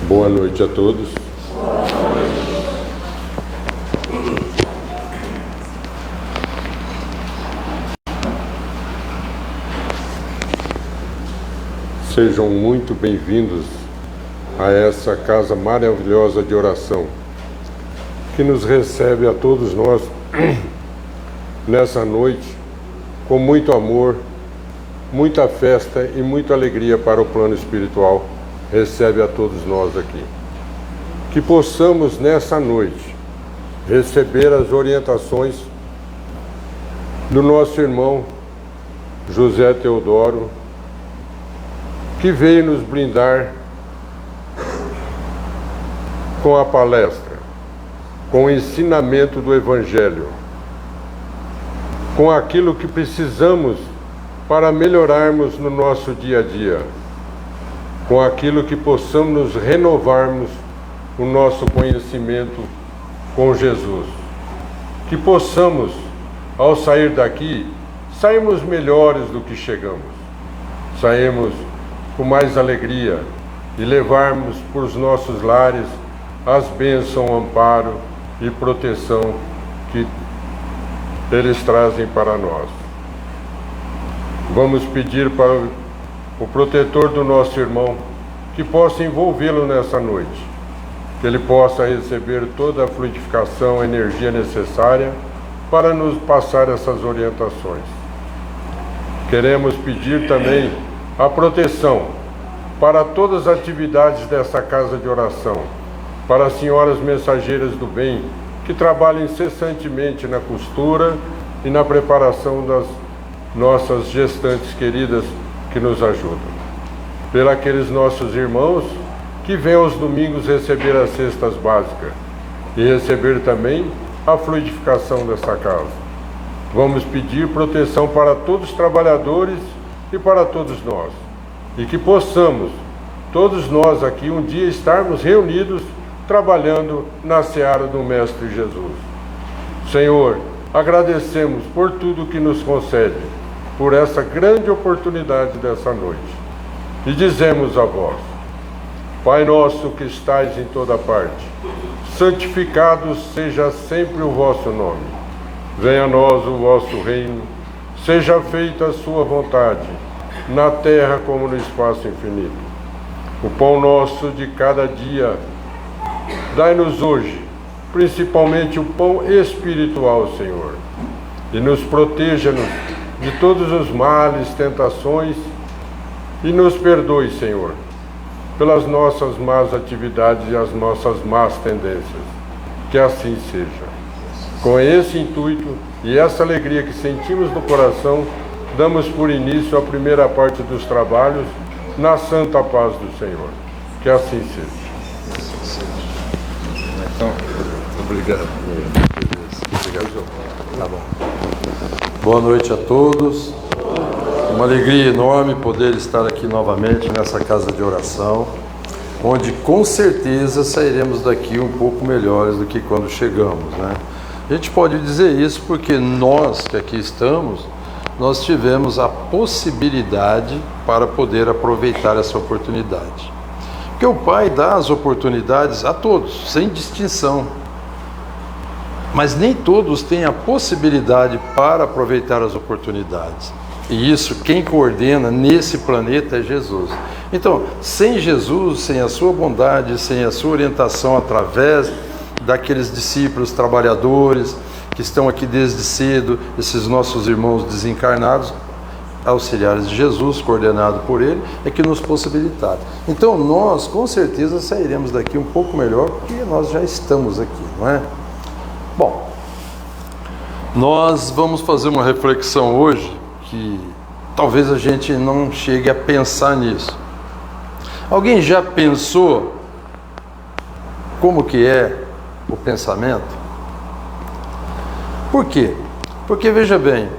Boa noite a todos. Sejam muito bem-vindos a essa casa maravilhosa de oração, que nos recebe a todos nós nessa noite com muito amor, muita festa e muita alegria para o plano espiritual. Recebe a todos nós aqui. Que possamos nessa noite receber as orientações do nosso irmão José Teodoro, que veio nos brindar com a palestra, com o ensinamento do Evangelho, com aquilo que precisamos para melhorarmos no nosso dia a dia, com aquilo que possamos nos renovarmos o nosso conhecimento com Jesus. Que possamos, ao sair daqui, sairmos melhores do que chegamos, sairmos com mais alegria e levarmos para os nossos lares as bênçãos, amparo e proteção que eles trazem para nós. Vamos pedir para o protetor do nosso irmão que possa envolvê-lo nessa noite, que ele possa receber toda a fluidificação, a energia necessária para nos passar essas orientações. Queremos pedir também a proteção para todas as atividades dessa casa de oração, para as senhoras mensageiras do bem que trabalham incessantemente na costura e na preparação das nossas gestantes queridas que nos ajudam. Pelos aqueles nossos irmãos que vêm aos domingos receber as cestas básicas e receber também a fluidificação dessa casa. Vamos pedir proteção para todos os trabalhadores e para todos nós, e que possamos, todos nós aqui, um dia estarmos reunidos trabalhando na seara do Mestre Jesus. Senhor, agradecemos por tudo que nos concede, por essa grande oportunidade dessa noite. E dizemos a vós: Pai nosso que estais em toda parte, santificado seja sempre o vosso nome. Venha a nós o vosso reino, seja feita a sua vontade, na terra como no espaço infinito. O pão nosso de cada dia, dai-nos hoje, principalmente o pão espiritual, Senhor, e nos proteja-nos de todos os males, tentações, e nos perdoe, Senhor, pelas nossas más atividades e as nossas más tendências. Que assim seja. Com esse intuito e essa alegria que sentimos no coração, damos por início a primeira parte dos trabalhos na santa paz do Senhor. Que assim seja. Então, obrigado. Obrigado. Tá bom. Boa noite a todos. Uma alegria enorme poder estar aqui novamente nessa casa de oração, onde com certeza sairemos daqui um pouco melhores do que quando chegamos, né? A gente pode dizer isso porque nós que aqui estamos, nós tivemos a possibilidade para poder aproveitar essa oportunidade. Porque o Pai dá as oportunidades a todos, sem distinção. Mas nem todos têm a possibilidade para aproveitar as oportunidades. E isso, quem coordena nesse planeta é Jesus. Então, sem Jesus, sem a sua bondade, sem a sua orientação através daqueles discípulos trabalhadores que estão aqui desde cedo, esses nossos irmãos desencarnados, auxiliares de Jesus, coordenado por Ele, é que nos possibilitaram. Então nós, com certeza, sairemos daqui um pouco melhor, porque nós já estamos aqui, não é? Bom, nós vamos fazer uma reflexão hoje, que talvez a gente não chegue a pensar nisso. Alguém já pensou como que é o pensamento? Por quê? Porque, veja bem,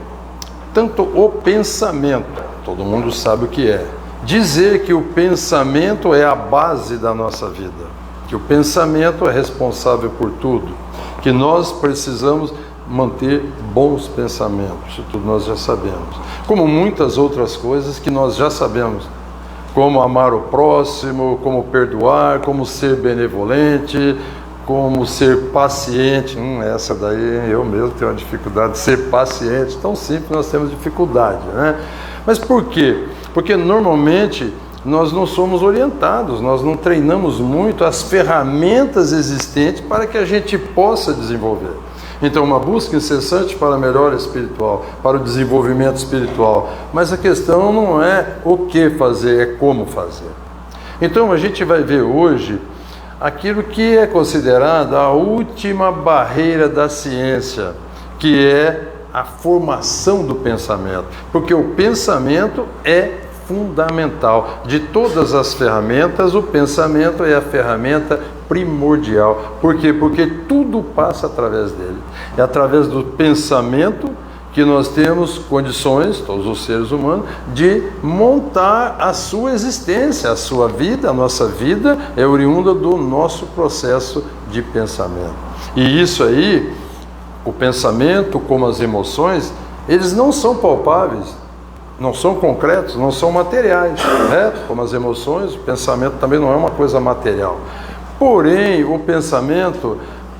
tanto o pensamento, todo mundo sabe o que é. Dizer que o pensamento é a base da nossa vida, que o pensamento é responsável por tudo, que nós precisamos manter bons pensamentos, isso tudo nós já sabemos. Como muitas outras coisas que nós já sabemos, como amar o próximo, como perdoar, como ser benevolente, como ser paciente. Essa daí eu mesmo tenho uma dificuldade de ser paciente, tão simples, nós temos dificuldade, né? Mas por quê? Porque normalmente nós não somos orientados, nós não treinamos muito as ferramentas existentes para que a gente possa desenvolver. Então, uma busca incessante para a melhora espiritual, para o desenvolvimento espiritual. Mas a questão não é o que fazer, é como fazer. Então, a gente vai ver hoje aquilo que é considerado a última barreira da ciência, que é a formação do pensamento. Porque o pensamento é fundamental. De todas as ferramentas, o pensamento é a ferramenta primordial. Por quê? Porque tudo passa através dele. É através do pensamento que nós temos condições, todos os seres humanos, de montar a sua existência, a sua vida. A nossa vida é oriunda do nosso processo de pensamento. E isso aí, o pensamento, como as emoções, eles não são palpáveis, não são concretos, não são materiais, né? Como as emoções, o pensamento também não é uma coisa material. Porém, o pensamento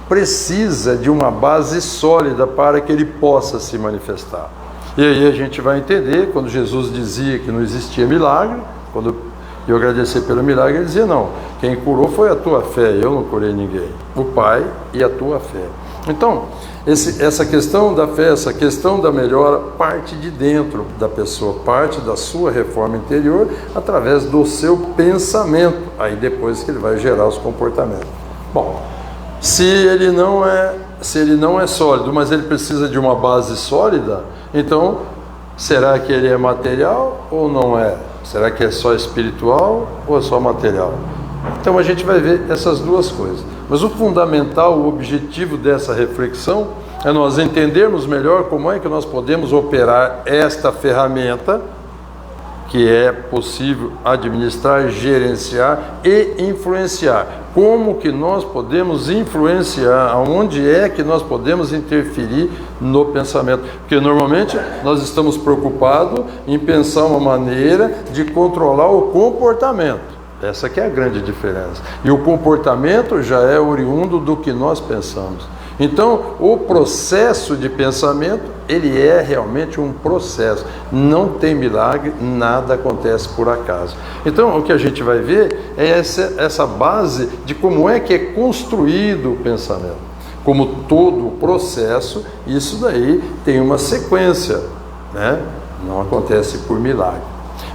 precisa de uma base sólida para que ele possa se manifestar. E aí a gente vai entender, quando Jesus dizia que não existia milagre, quando eu agradecer pelo milagre, ele dizia, não, quem curou foi a tua fé, eu não curei ninguém, o Pai e a tua fé. Então, essa questão da fé, essa questão da melhora, parte de dentro da pessoa, parte da sua reforma interior, através do seu pensamento, aí depois que ele vai gerar os comportamentos. Bom, se ele não é sólido, mas ele precisa de uma base sólida, então, será que ele é material ou não é? Será que é só espiritual ou é só material? Então a gente vai ver essas duas coisas. Mas o fundamental, o objetivo dessa reflexão é nós entendermos melhor como é que nós podemos operar esta ferramenta que é possível administrar, gerenciar e influenciar. Como que nós podemos influenciar, aonde é que nós podemos interferir no pensamento? Porque normalmente nós estamos preocupados em pensar uma maneira de controlar o comportamento. Essa que é a grande diferença. E o comportamento já é oriundo do que nós pensamos. Então, o processo de pensamento, ele é realmente um processo. Não tem milagre, nada acontece por acaso. Então, o que a gente vai ver é essa base de como é que é construído o pensamento. Como todo o processo, isso daí tem uma sequência, né? Não acontece por milagre.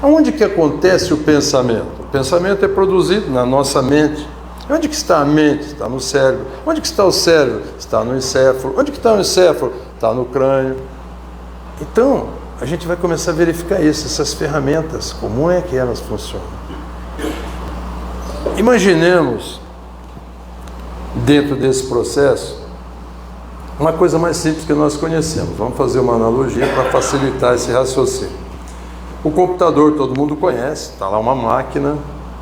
Aonde que acontece o pensamento? O pensamento é produzido na nossa mente. Onde que está a mente? Está no cérebro. Onde que está o cérebro? Está no encéfalo. Onde que está o encéfalo? Está no crânio. Então, a gente vai começar a verificar isso, essas ferramentas, como é que elas funcionam. Imaginemos, dentro desse processo, uma coisa mais simples que nós conhecemos. Vamos fazer uma analogia para facilitar esse raciocínio. O computador todo mundo conhece, está lá uma máquina,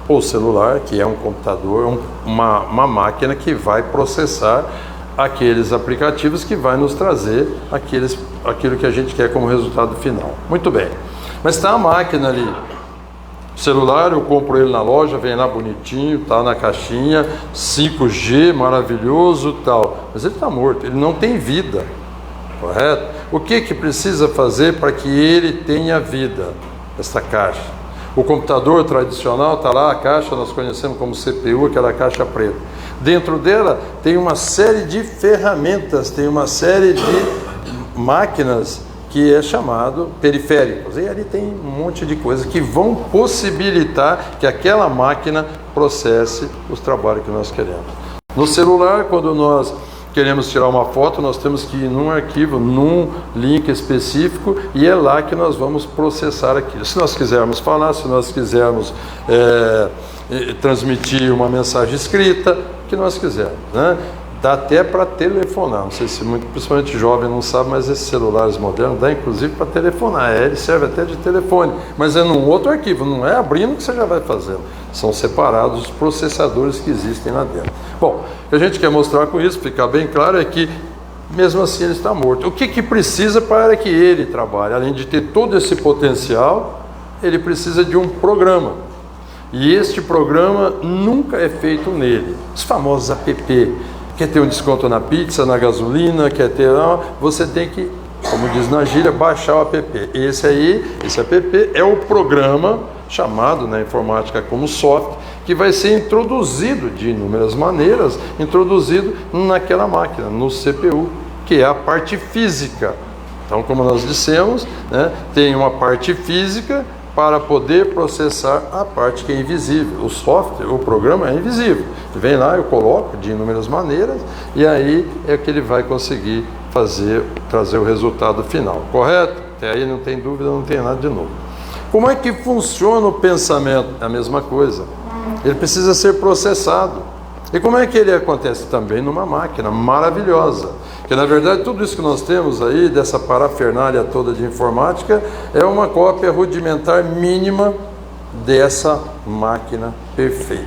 ou celular, que é um computador, uma máquina que vai processar aqueles aplicativos que vai nos trazer aquilo que a gente quer como resultado final. Muito bem, mas está a máquina ali, o celular, eu compro ele na loja, vem lá bonitinho, está na caixinha, 5G, maravilhoso, tal, mas ele está morto, ele não tem vida, correto? O que precisa fazer para que ele tenha vida, essa caixa? O computador tradicional está lá, a caixa nós conhecemos como CPU, aquela caixa preta. Dentro dela tem uma série de ferramentas, tem uma série de máquinas que é chamado periféricos. E ali tem um monte de coisas que vão possibilitar que aquela máquina processe os trabalhos que nós queremos. No celular, quando nós queremos tirar uma foto, nós temos que ir num arquivo, num link específico, e é lá que nós vamos processar aquilo. Se nós quisermos falar, se nós quisermos transmitir uma mensagem escrita, o que nós quisermos, né? Dá até para telefonar, não sei se muito, principalmente jovem não sabe, mas esses celulares modernos dá inclusive para telefonar, ele serve até de telefone, mas é num outro arquivo, não é abrindo que você já vai fazendo, são separados os processadores que existem lá dentro. Bom, o que a gente quer mostrar com isso, ficar bem claro, é que mesmo assim ele está morto. O que precisa para que ele trabalhe? Além de ter todo esse potencial, ele precisa de um programa. E este programa nunca é feito nele. Os famosos app. Quer ter um desconto na pizza, na gasolina, quer ter... Você tem que, como diz na gíria, baixar o app. Esse app é o programa chamado na informática como software, que vai ser introduzido de inúmeras maneiras, introduzido naquela máquina, no CPU, que é a parte física. Então, como nós dissemos, né, tem uma parte física para poder processar a parte que é invisível. O software, o programa é invisível. Vem lá, eu coloco de inúmeras maneiras e aí é que ele vai conseguir trazer o resultado final. Correto? Até aí não tem dúvida, não tem nada de novo. Como é que funciona o pensamento? É a mesma coisa. Ele precisa ser processado. E como é que ele acontece? Também numa máquina maravilhosa. Porque, na verdade, tudo isso que nós temos aí, dessa parafernália toda de informática, é uma cópia rudimentar mínima dessa máquina perfeita.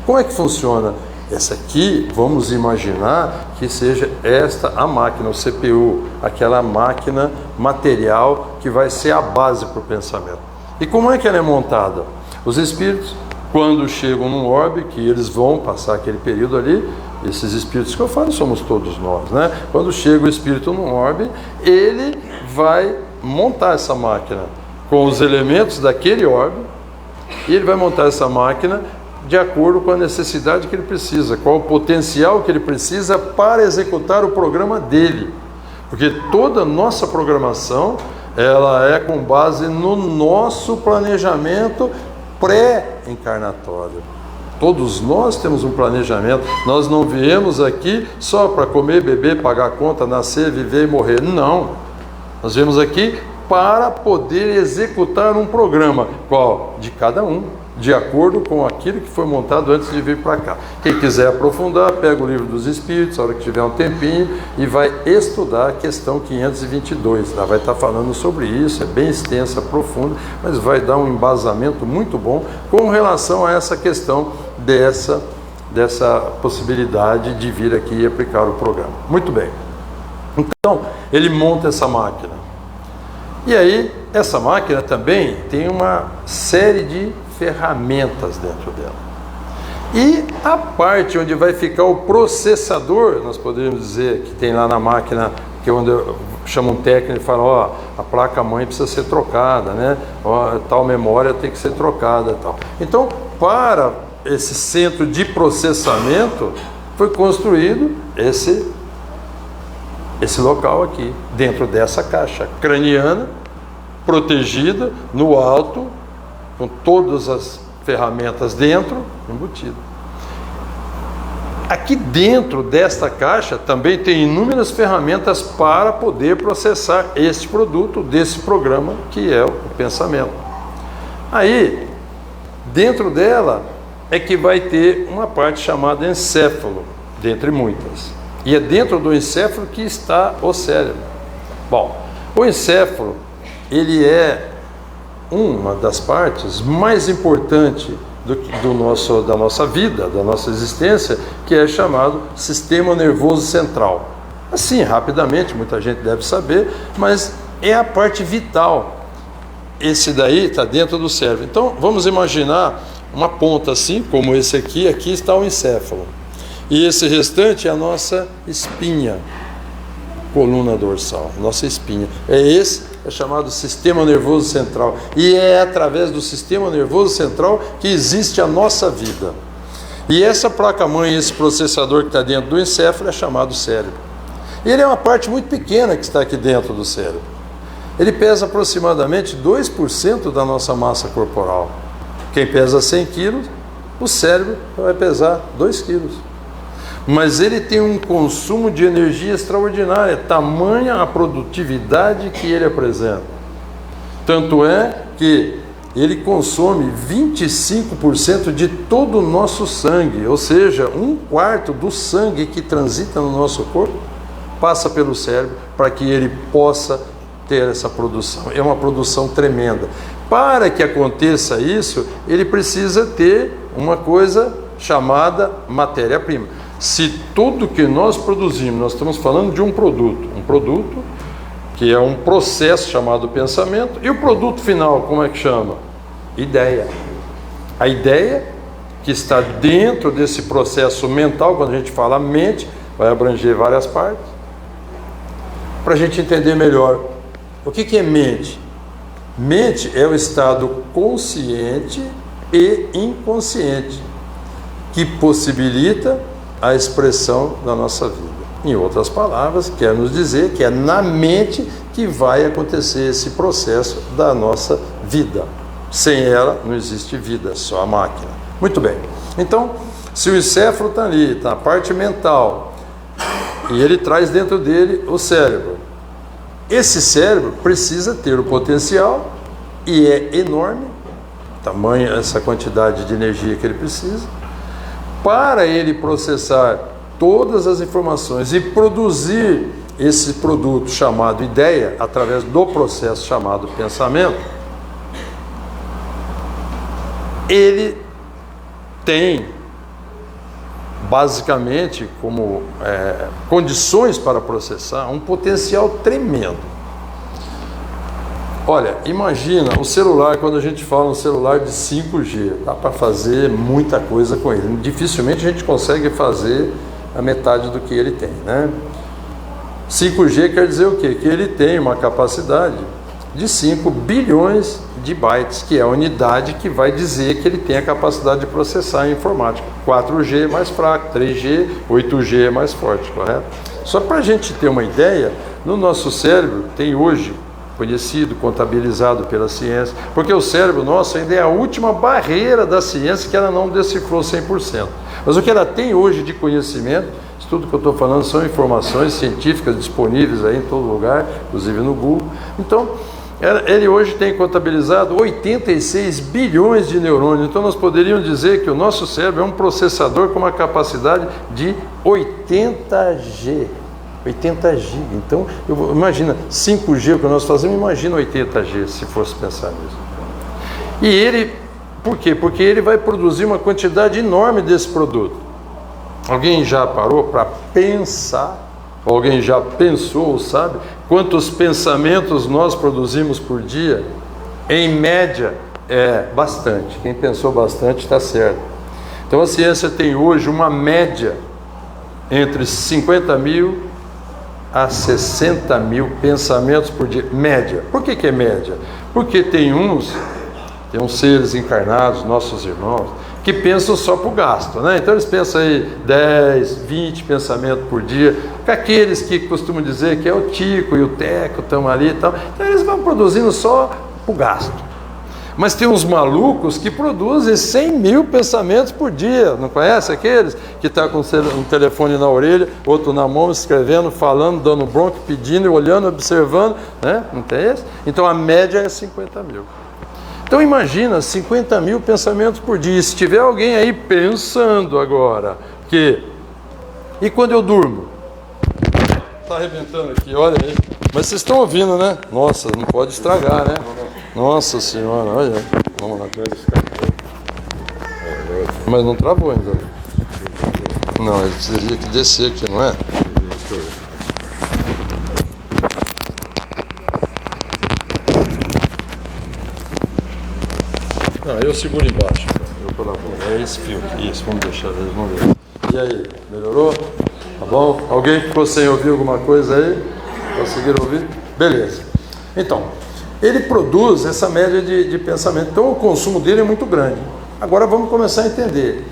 Como é que funciona? Essa aqui, vamos imaginar que seja esta a máquina, o CPU, aquela máquina material que vai ser a base para o pensamento. E como é que ela é montada? Os espíritos, quando chegam num orbe, que eles vão passar aquele período ali, esses espíritos que eu falo somos todos nós, né? Quando chega o espírito num orbe, ele vai montar essa máquina com os elementos daquele orbe, e ele vai montar essa máquina de acordo com a necessidade que ele precisa, qual o potencial que ele precisa para executar o programa dele. Porque toda a nossa programação, ela é com base no nosso planejamento pré-encarnatório. Todos nós temos um planejamento. Nós não viemos aqui só para comer, beber, pagar conta, nascer, viver e morrer. Não. Nós viemos aqui para poder executar um programa. Qual? De cada um, de acordo com aquilo que foi montado antes de vir para cá. Quem quiser aprofundar, pega o livro dos Espíritos, a hora que tiver um tempinho, e vai estudar a questão 522. Lá vai estar falando sobre isso, é bem extensa, profunda, mas vai dar um embasamento muito bom com relação a essa questão dessa possibilidade de vir aqui e aplicar o programa. Muito bem. Então, ele monta essa máquina. E aí, essa máquina também tem uma série de ferramentas dentro dela. E a parte onde vai ficar o processador, nós poderíamos dizer que tem lá na máquina, que é onde eu chamo um técnico e falo, ó, a placa-mãe precisa ser trocada, né? Ó, tal memória tem que ser trocada, tal. Então, para esse centro de processamento, foi construído esse local aqui, dentro dessa caixa craniana, protegida, no alto, com todas as ferramentas dentro, embutido. Aqui dentro desta caixa também tem inúmeras ferramentas para poder processar este produto desse programa que é o pensamento. Aí, dentro dela é que vai ter uma parte chamada encéfalo, dentre muitas. E é dentro do encéfalo que está o cérebro. Bom, o encéfalo, ele é uma das partes mais importantes da nossa vida, da nossa existência, que é chamado sistema nervoso central. Assim, rapidamente, muita gente deve saber, mas é a parte vital. Esse daí está dentro do cérebro. Então, vamos imaginar uma ponta assim, como esse aqui está o encéfalo. E esse restante é a nossa espinha, coluna dorsal, nossa espinha. É chamado sistema nervoso central. E é através do sistema nervoso central que existe a nossa vida. E essa placa-mãe, esse processador que está dentro do encéfalo é chamado cérebro. E ele é uma parte muito pequena que está aqui dentro do cérebro. Ele pesa aproximadamente 2% da nossa massa corporal. Quem pesa 100 quilos, o cérebro vai pesar 2 quilos. Mas ele tem um consumo de energia extraordinário, tamanha a produtividade que ele apresenta. Tanto é que ele consome 25% de todo o nosso sangue, ou seja, 1/4 do sangue que transita no nosso corpo passa pelo cérebro para que ele possa ter essa produção. É uma produção tremenda. Para que aconteça isso, ele precisa ter uma coisa chamada matéria-prima. Se tudo que nós produzimos, nós estamos falando de um produto que é um processo chamado pensamento, e o produto final, como é que chama? Ideia. A ideia que está dentro desse processo mental, quando a gente fala mente, vai abranger várias partes. Para a gente entender melhor, o que é mente? Mente é o estado consciente e inconsciente que possibilita a expressão da nossa vida. Em outras palavras, quer nos dizer que é na mente que vai acontecer esse processo da nossa vida. Sem ela não existe vida, só a máquina. Muito bem. Então, se o encéfalo está ali, está a parte mental, e ele traz dentro dele o cérebro. Esse cérebro precisa ter o potencial, e é enorme, tamanho essa quantidade de energia que ele precisa, para ele processar todas as informações e produzir esse produto chamado ideia, através do processo chamado pensamento. Ele tem basicamente como condições para processar um potencial tremendo. Olha, imagina o celular, quando a gente fala um celular de 5G, dá para fazer muita coisa com ele. Dificilmente a gente consegue fazer a metade do que ele tem, né? 5G quer dizer o quê? Que ele tem uma capacidade de 5 bilhões de bytes, que é a unidade que vai dizer que ele tem a capacidade de processar a informática. 4G é mais fraco, 3G, 8G é mais forte, correto? Só para a gente ter uma ideia, no nosso cérebro tem hoje, conhecido, contabilizado pela ciência, porque o cérebro nosso ainda é a última barreira da ciência que ela não decifrou 100%. Mas o que ela tem hoje de conhecimento, isso tudo que eu estou falando são informações científicas disponíveis aí em todo lugar, inclusive no Google. Então, ele hoje tem contabilizado 86 bilhões de neurônios. Então, nós poderíamos dizer que o nosso cérebro é um processador com uma capacidade de 80G. 80G. Então, imagina, 5G, o que nós fazemos, imagina 80G, se fosse pensar nisso. E ele, por quê? Porque ele vai produzir uma quantidade enorme desse produto. Alguém já parou para pensar? Alguém já pensou ou sabe quantos pensamentos nós produzimos por dia? Em média, é bastante. Quem pensou bastante está certo. Então, a ciência tem hoje uma média entre 50 mil a 60 mil pensamentos por dia, média. Por que é média? Porque tem uns seres encarnados, nossos irmãos, que pensam só para o gasto, né? Então eles pensam aí 10, 20 pensamentos por dia, com aqueles que costumam dizer que é o Tico e o Teco estão ali e tal, então eles vão produzindo só para o gasto. Mas tem uns malucos que produzem 100 mil pensamentos por dia, não conhece aqueles? Que está com um telefone na orelha, outro na mão, escrevendo, falando, dando bronca, pedindo, olhando, observando, né? Não tem esse? Então a média é 50 mil. Então imagina, 50 mil pensamentos por dia. Se tiver alguém aí pensando agora que... E quando eu durmo? Está arrebentando aqui, olha aí. Mas vocês estão ouvindo, né? Nossa, não pode estragar, né? Nossa senhora, olha. Vamos lá. Mas não travou ainda. Não, ele teria que descer aqui, não é? Não, eu seguro embaixo. É esse fio aqui. Isso, vamos deixar eles, vamos ver. E aí, melhorou? Tá bom? Alguém ficou sem ouvir alguma coisa aí? Conseguiram ouvir? Beleza. Então, ele produz essa média de pensamento. Então, o consumo dele é muito grande. Agora, vamos começar a entender.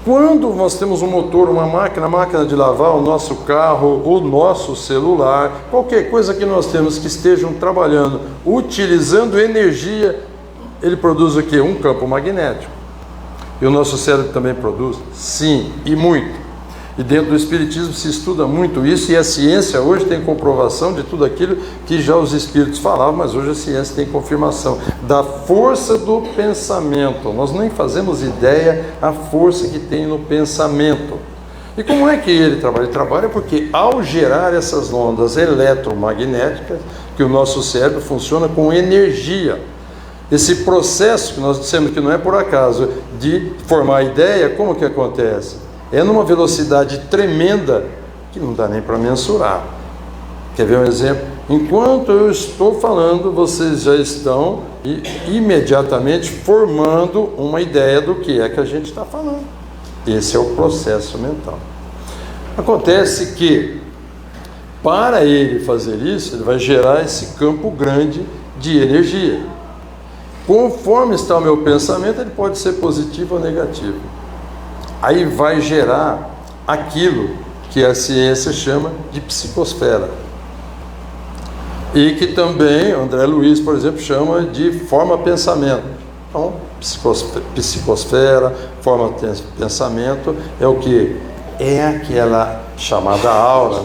Quando nós temos um motor, uma máquina, a máquina de lavar, o nosso carro, o nosso celular, qualquer coisa que nós temos que estejam trabalhando, utilizando energia, ele produz o quê? Um campo magnético. E o nosso cérebro também produz? Sim, e muito. E dentro do Espiritismo se estuda muito isso, e a ciência hoje tem comprovação de tudo aquilo que já os Espíritos falavam, mas hoje a ciência tem confirmação da força do pensamento. Nós nem fazemos ideia a força que tem no pensamento. E como é que ele trabalha? Ele trabalha porque ao gerar essas ondas eletromagnéticas, que o nosso cérebro funciona com energia. Esse processo que nós dissemos que não é por acaso, de formar a ideia, como que acontece? É numa velocidade tremenda que não dá nem para mensurar. Quer ver um exemplo? Enquanto eu estou falando, vocês já estão imediatamente formando uma ideia do que é que a gente está falando. Esse é o processo mental. Acontece que, para ele fazer isso, ele vai gerar esse campo grande de energia. Conforme está o meu pensamento, ele pode ser positivo ou negativo. Aí vai gerar aquilo que a ciência chama de psicosfera. E que também André Luiz, por exemplo, chama de forma-pensamento. Então, psicosfera, forma-pensamento é o que? É aquela chamada aura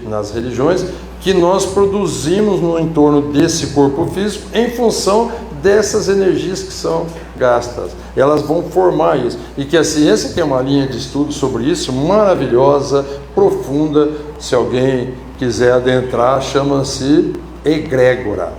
nas religiões que nós produzimos no entorno desse corpo físico em função dessas energias que são gastas. Elas vão formar isso. E que a ciência tem uma linha de estudo sobre isso, maravilhosa, profunda. Se alguém quiser adentrar, chama-se egrégora.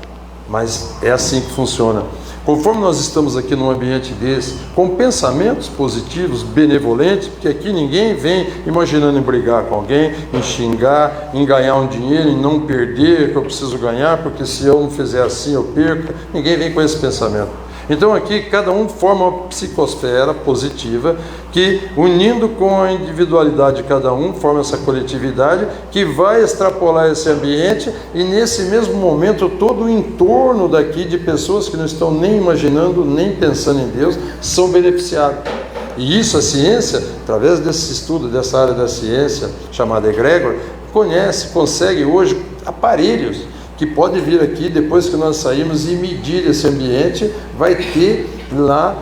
Mas é assim que funciona. Conforme nós estamos aqui num ambiente desse, com pensamentos positivos, benevolentes, porque aqui ninguém vem imaginando em brigar com alguém, em xingar, em ganhar um dinheiro, em não perder, que eu preciso ganhar, porque se eu não fizer assim eu perco. Ninguém vem com esse pensamento. Então aqui cada um forma uma psicosfera positiva que, unindo com a individualidade de cada um, forma essa coletividade que vai extrapolar esse ambiente, e nesse mesmo momento todo o entorno daqui de pessoas que não estão nem imaginando, nem pensando em Deus, são beneficiados. E isso a ciência, através desse estudo, dessa área da ciência chamada egrégora, consegue hoje aparelhos que pode vir aqui, depois que nós sairmos, e medir esse ambiente, vai ter lá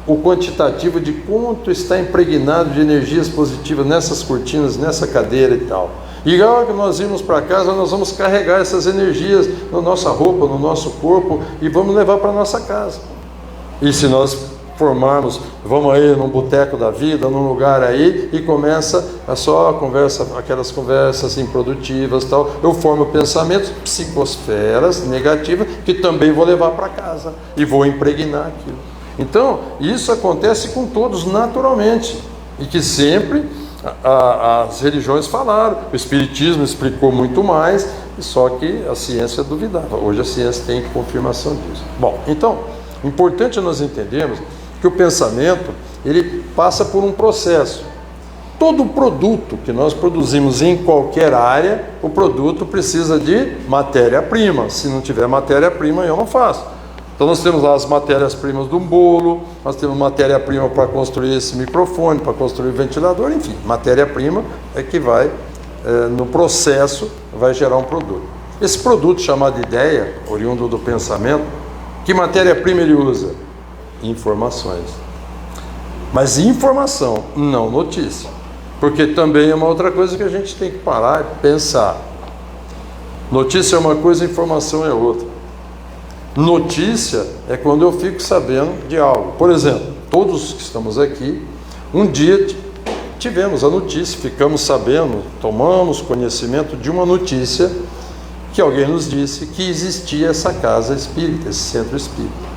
o quantitativo de quanto está impregnado de energias positivas nessas cortinas, nessa cadeira e tal. E na hora que nós irmos para casa, nós vamos carregar essas energias na nossa roupa, no nosso corpo, e vamos levar para a nossa casa. E se nós formarmos, vamos aí num boteco da vida, num lugar aí, e começa a só conversa, aquelas conversas improdutivas, tal, eu formo pensamentos, psicosferas negativas, que também vou levar para casa e vou impregnar aquilo. Então isso acontece com todos naturalmente, e que sempre as religiões falaram. O Espiritismo explicou muito mais, só que a ciência duvidava. Hoje a ciência tem confirmação disso. Bom, então importante nós entendermos que o pensamento, ele passa por um processo. Todo produto que nós produzimos em qualquer área, o produto precisa de matéria-prima. Se não tiver matéria-prima, eu não faço. Então nós temos lá as matérias-primas do bolo, nós temos matéria-prima para construir esse microfone, para construir o ventilador, enfim, matéria-prima é que vai, no processo, vai gerar um produto. Esse produto chamado ideia, oriundo do pensamento, que matéria-prima ele usa? Informações. Mas informação, não notícia. Porque também é uma outra coisa que a gente tem que parar e pensar. Notícia é uma coisa, informação é outra. Notícia é quando eu fico sabendo de algo. Por exemplo, todos que estamos aqui, um dia tivemos a notícia, ficamos sabendo, tomamos conhecimento de uma notícia que alguém nos disse que existia essa casa espírita, esse centro espírita.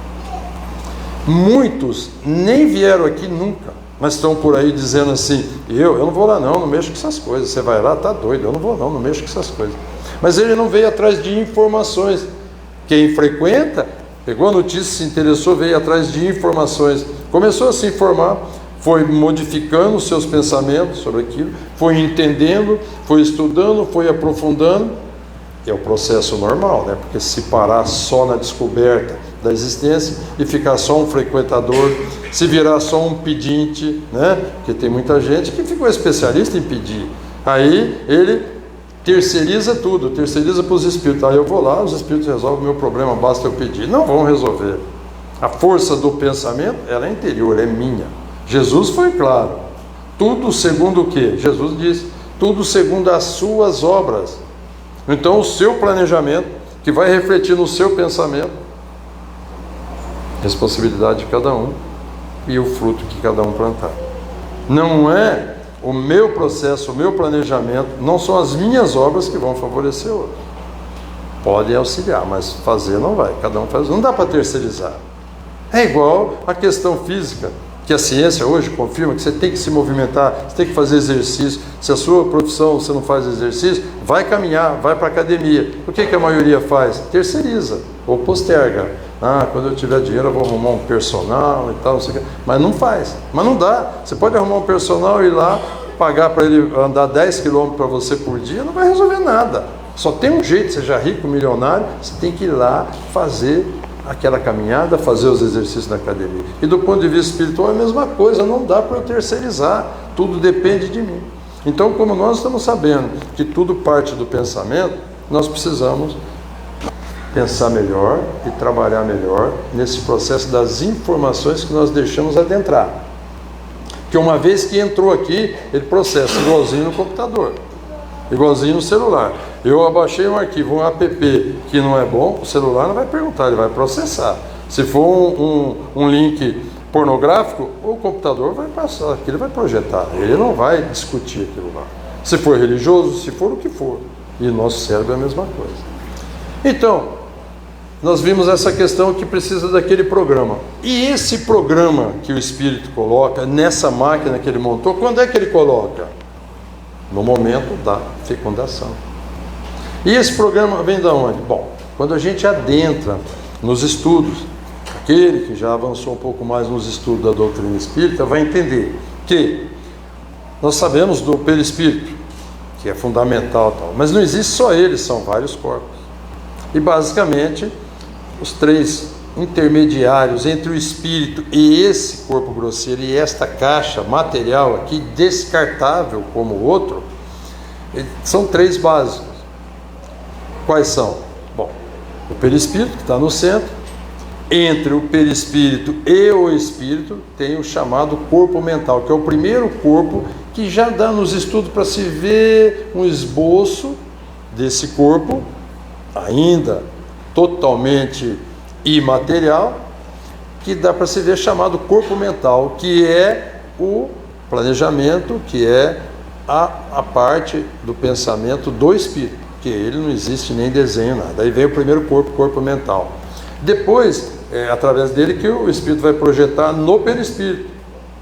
Muitos nem vieram aqui nunca, mas estão por aí dizendo assim, eu não vou lá não mexo com essas coisas, você vai lá, tá doido, eu não vou não mexo com essas coisas. Mas ele não veio atrás de informações. Quem frequenta, pegou a notícia, se interessou, veio atrás de informações, começou a se informar, foi modificando os seus pensamentos sobre aquilo, foi entendendo, foi estudando, foi aprofundando. É o processo normal, né? Porque se parar só na descoberta da existência e ficar só um frequentador se virar só um pedinte, né? Porque tem muita gente que ficou especialista em pedir. Aí ele terceiriza tudo, terceiriza para os espíritos. Aí eu vou lá, os espíritos resolvem o meu problema, basta eu pedir. Não vão resolver. A força do pensamento, ela é interior, é minha. Jesus foi claro. Tudo segundo o quê? Jesus disse, tudo segundo as suas obras. Então o seu planejamento, que vai refletir no seu pensamento, responsabilidade de cada um e o fruto que cada um plantar. Não é o meu processo, o meu planejamento, não são as minhas obras que vão favorecer o outro. Podem auxiliar, mas fazer não vai, cada um faz, não dá para terceirizar. É igual a questão física, que a ciência hoje confirma que você tem que se movimentar, você tem que fazer exercício. Se a sua profissão você não faz exercício, vai caminhar, vai para a academia. O que a maioria faz? Terceiriza ou posterga. Quando eu tiver dinheiro eu vou arrumar um personal e tal, não sei o que. Mas não faz, mas não dá. Você pode arrumar um personal e ir lá, pagar para ele andar 10 km para você por dia, não vai resolver nada. Só tem um jeito, seja rico, milionário, você tem que ir lá fazer aquela caminhada, fazer os exercícios na academia. E do ponto de vista espiritual é a mesma coisa, não dá para eu terceirizar, tudo depende de mim. Então, como nós estamos sabendo que tudo parte do pensamento, nós precisamos pensar melhor e trabalhar melhor nesse processo das informações que nós deixamos adentrar. Que uma vez que entrou aqui, ele processa igualzinho no computador, igualzinho no celular. Eu abaixei um arquivo, um app que não é bom, o celular não vai perguntar, ele vai processar. Se for um link pornográfico, o computador vai passar, aquilo vai projetar, ele não vai discutir aquilo lá. Se for religioso, se for o que for. E o nosso cérebro é a mesma coisa. Então, nós vimos essa questão que precisa daquele programa. E esse programa que o Espírito coloca, nessa máquina que ele montou, quando é que ele coloca? No momento da fecundação. E esse programa vem de onde? Bom, quando a gente adentra nos estudos, aquele que já avançou um pouco mais nos estudos da doutrina espírita, vai entender que nós sabemos do perispírito, que é fundamental, tal, mas não existe só ele, são vários corpos. E basicamente, os três intermediários entre o espírito e esse corpo grosseiro e esta caixa material aqui, descartável como o outro, são três básicos. Quais são? Bom, o perispírito, que está no centro. Entre o perispírito e o espírito tem o chamado corpo mental, que é o primeiro corpo que já dá nos estudos para se ver um esboço desse corpo, ainda totalmente imaterial, que dá para se ver chamado corpo mental, que é o planejamento, que é a parte do pensamento do espírito, que ele não existe nem desenho, nada. Aí vem o primeiro corpo, corpo mental. Depois, através dele que o espírito vai projetar no perispírito,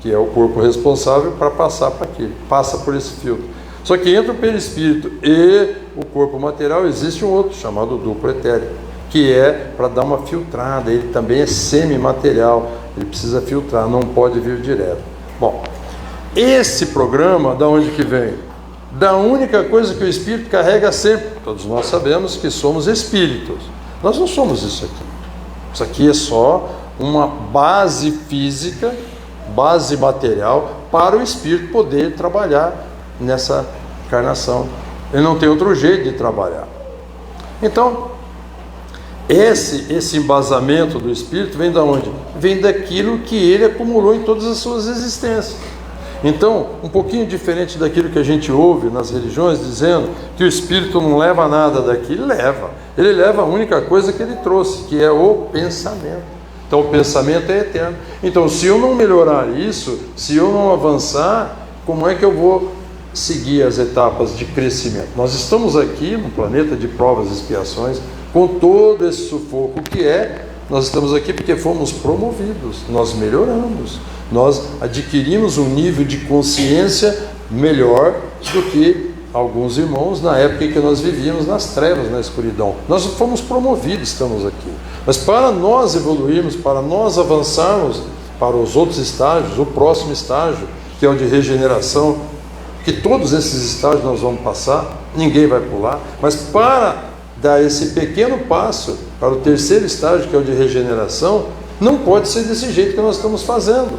que é o corpo responsável para passar para aquilo, passa por esse filtro. Só que entre o perispírito e o corpo material existe um outro, chamado duplo etérico, que é para dar uma filtrada, ele também é semimaterial, ele precisa filtrar, não pode vir direto. Bom, esse programa, da onde que vem? Da única coisa que o espírito carrega sempre. Todos nós sabemos que somos espíritos. Nós não somos isso aqui. Isso aqui é só uma base física, base material, para o espírito poder trabalhar nessa encarnação. Ele não tem outro jeito de trabalhar. Então, esse embasamento do espírito vem de onde? Vem daquilo que ele acumulou em todas as suas existências. Então, um pouquinho diferente daquilo que a gente ouve nas religiões, dizendo que o espírito não leva nada daqui, ele leva. Ele leva a única coisa que ele trouxe, que é o pensamento. Então, o pensamento é eterno. Então, se eu não melhorar isso, se eu não avançar, como é que eu vou seguir as etapas de crescimento? Nós estamos aqui no planeta de provas e expiações, com todo esse sufoco que é. Nós estamos aqui porque fomos promovidos, nós melhoramos, nós adquirimos um nível de consciência melhor do que alguns irmãos na época em que nós vivíamos nas trevas, na escuridão. Nós fomos promovidos, estamos aqui. Mas para nós evoluirmos, para nós avançarmos para os outros estágios, o próximo estágio, que é o de regeneração, que todos esses estágios nós vamos passar, ninguém vai pular, mas para dar esse pequeno passo para o terceiro estágio, que é o de regeneração, Não pode ser desse jeito que nós estamos fazendo,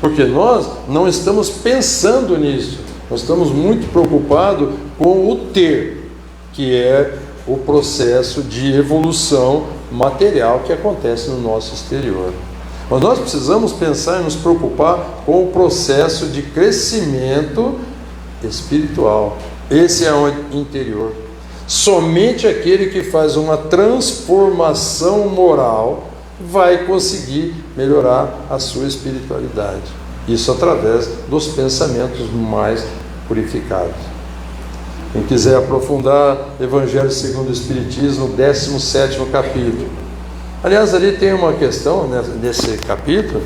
porque nós não estamos pensando nisso, nós estamos muito preocupados com o ter, que é o processo de evolução material que acontece no nosso exterior. Mas nós precisamos pensar e nos preocupar com o processo de crescimento espiritual. Esse é o interior. Somente aquele que faz uma transformação moral vai conseguir melhorar a sua espiritualidade. Isso através dos pensamentos mais purificados. Quem quiser aprofundar Evangelho segundo o Espiritismo, 17º capítulo. Aliás, ali tem uma questão, né, nesse capítulo,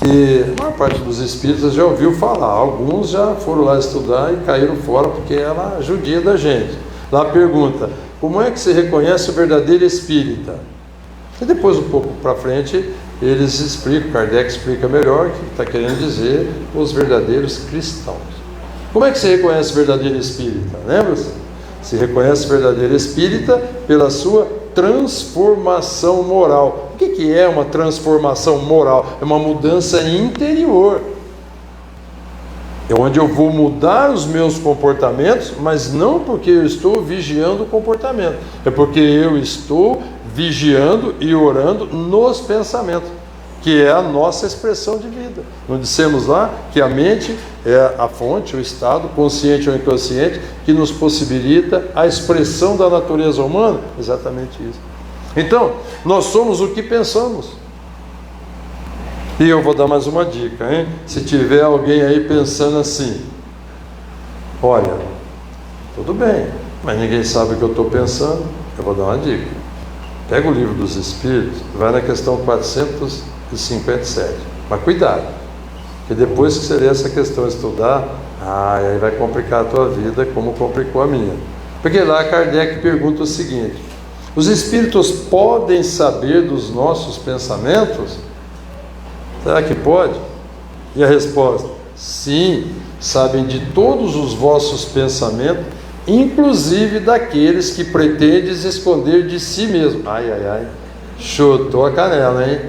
que a maior parte dos espíritas já ouviu falar. Alguns já foram lá estudar e caíram fora porque ela judia da gente. Lá pergunta, como é que se reconhece o verdadeiro espírita? E depois, um pouco para frente, eles explicam, Kardec explica melhor, que está querendo dizer os verdadeiros cristãos. Como é que se reconhece o verdadeiro espírita? Lembra-se? Se reconhece o verdadeiro espírita pela sua transformação moral. O que é uma transformação moral? É uma mudança interior. É onde eu vou mudar os meus comportamentos, mas não porque eu estou vigiando o comportamento, é porque eu estou vigiando e orando nos pensamentos, que é a nossa expressão de vida. Não dissemos lá que a mente é a fonte, o estado, consciente ou inconsciente, que nos possibilita a expressão da natureza humana? Exatamente isso. Então, nós somos o que pensamos. E eu vou dar mais uma dica, hein? Se tiver alguém aí pensando assim, olha, tudo bem, mas ninguém sabe o que eu estou pensando, eu vou dar uma dica. Pega o livro dos Espíritos, vai na questão 457, mas cuidado, porque depois que você ler essa questão e estudar, aí vai complicar a tua vida como complicou a minha. Porque lá Kardec pergunta o seguinte, os Espíritos podem saber dos nossos pensamentos? Será que pode? E a resposta, sim, sabem de todos os vossos pensamentos, inclusive daqueles que pretendes esconder de si mesmo. Chutou a canela, hein?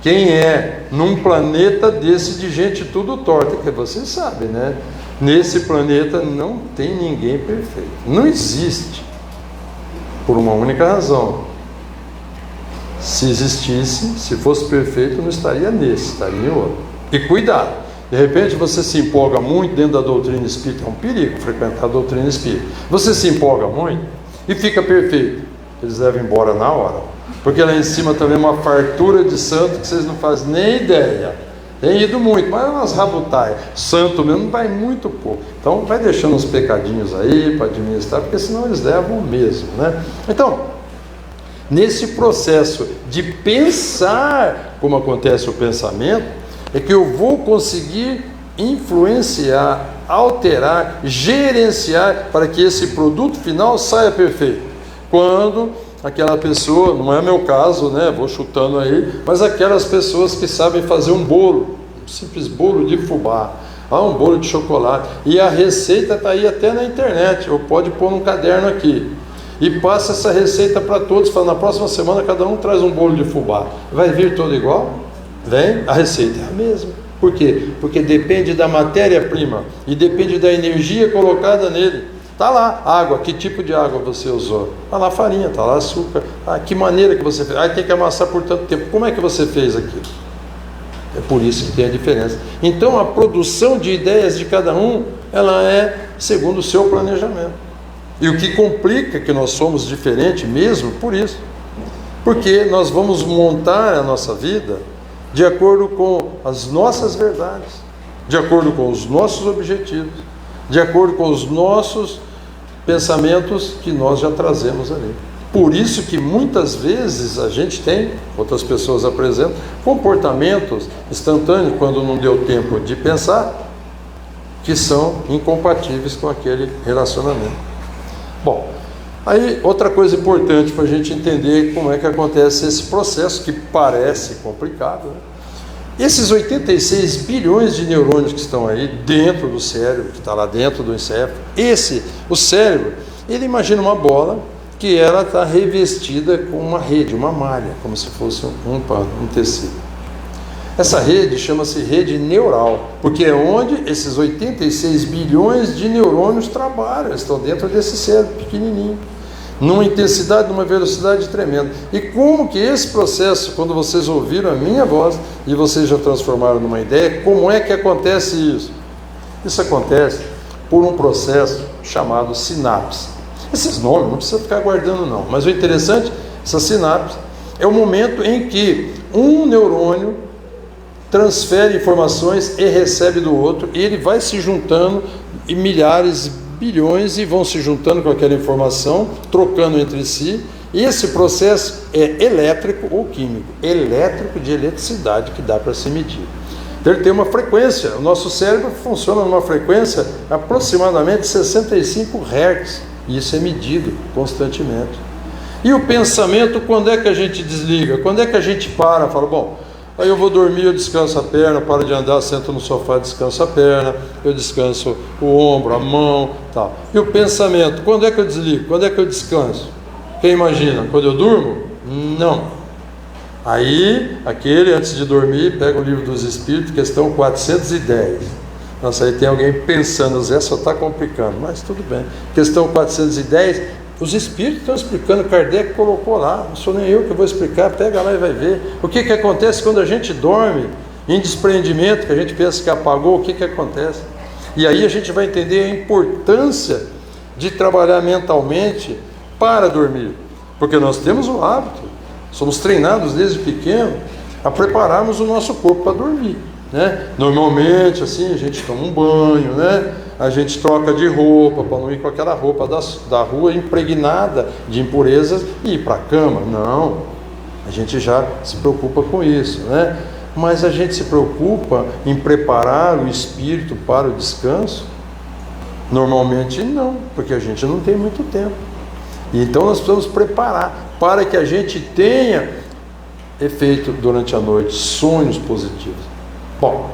Quem é num planeta desse de gente tudo torta? Que você sabe, né? Nesse planeta não tem ninguém perfeito. Não existe. Por uma única razão. Se existisse, se fosse perfeito, não estaria nesse, estaria em outro. E cuidado, de repente você se empolga muito dentro da doutrina espírita, é um perigo frequentar a doutrina espírita. Você se empolga muito e fica perfeito, eles levam embora na hora. Porque lá em cima também é uma fartura de santo que vocês não fazem nem ideia. Tem ido muito, mas é umas rabutaias. Santo mesmo vai muito pouco. Então vai deixando uns pecadinhos aí para administrar, porque senão eles levam mesmo, né? Então, nesse processo de pensar como acontece o pensamento, é que eu vou conseguir influenciar, alterar, gerenciar para que esse produto final saia perfeito. Quando aquela pessoa, não é meu caso, né? Vou chutando aí, mas aquelas pessoas que sabem fazer um bolo, um simples bolo de fubá, um bolo de chocolate, e a receita está aí até na internet, ou pode pôr num caderno aqui. E passa essa receita para todos, fala, na próxima semana cada um traz um bolo de fubá. Vai vir todo igual? Vem, a receita é a mesma. Por quê? Porque depende da matéria-prima e depende da energia colocada nele. Está lá, água, que tipo de água você usou? Está lá farinha, está lá açúcar. Que maneira que você fez? Tem que amassar por tanto tempo. Como é que você fez aquilo? É por isso que tem a diferença. Então a produção de ideias de cada um, ela é segundo o seu planejamento. E o que complica que nós somos diferentes mesmo por isso. Porque nós vamos montar a nossa vida de acordo com as nossas verdades, de acordo com os nossos objetivos, de acordo com os nossos pensamentos que nós já trazemos ali. Por isso que muitas vezes a gente tem, outras pessoas apresentam, comportamentos instantâneos quando não deu tempo de pensar, que são incompatíveis com aquele relacionamento. Bom, aí outra coisa importante para a gente entender como é que acontece esse processo, que parece complicado, né? Esses 86 bilhões de neurônios que estão aí dentro do cérebro, que está lá dentro do encéfalo, o cérebro, ele imagina uma bola que ela está revestida com uma rede, uma malha, como se fosse um tecido. Essa rede chama-se rede neural, porque é onde esses 86 bilhões de neurônios trabalham, estão dentro desse cérebro pequenininho, numa intensidade, numa velocidade tremenda. E como que esse processo, quando vocês ouviram a minha voz e vocês já transformaram numa ideia, como é que acontece isso? Isso acontece por um processo chamado sinapse. Esses nomes não precisa ficar guardando não, mas o interessante, essa sinapse é o momento em que um neurônio transfere informações e recebe do outro, e ele vai se juntando em milhares, bilhões, e vão se juntando com aquela informação, trocando entre si, e esse processo é elétrico ou químico, elétrico de eletricidade que dá para se medir. Então ele tem uma frequência, o nosso cérebro funciona numa frequência aproximadamente 65 Hz, e isso é medido constantemente. E o pensamento, quando é que a gente desliga? Quando é que a gente para? Fala, bom, aí eu vou dormir, eu descanso a perna, paro de andar, sento no sofá, descanso a perna, eu descanso o ombro, a mão, tal. E o pensamento, quando é que eu desligo? Quando é que eu descanso? Quem imagina? Quando eu durmo? Não. Aí, aquele, antes de dormir, pega o livro dos Espíritos, questão 410. Nossa, aí tem alguém pensando, Zé, só está complicando, mas tudo bem. Questão 410, os Espíritos estão explicando, Kardec colocou lá, não sou nem eu que vou explicar, pega lá e vai ver. O que acontece quando a gente dorme, em desprendimento, que a gente pensa que apagou, o que acontece? E aí a gente vai entender a importância de trabalhar mentalmente para dormir, porque nós temos o hábito, somos treinados desde pequeno a prepararmos o nosso corpo para dormir, né? Normalmente assim a gente toma um banho, né? A gente troca de roupa para não ir com aquela roupa da rua impregnada de impurezas e ir para a cama. Não, a gente já se preocupa com isso, né? Mas a gente se preocupa em preparar o espírito para o descanso? Normalmente não, porque a gente não tem muito tempo. E então nós precisamos preparar para que a gente tenha efeito durante a noite, sonhos positivos. Bom,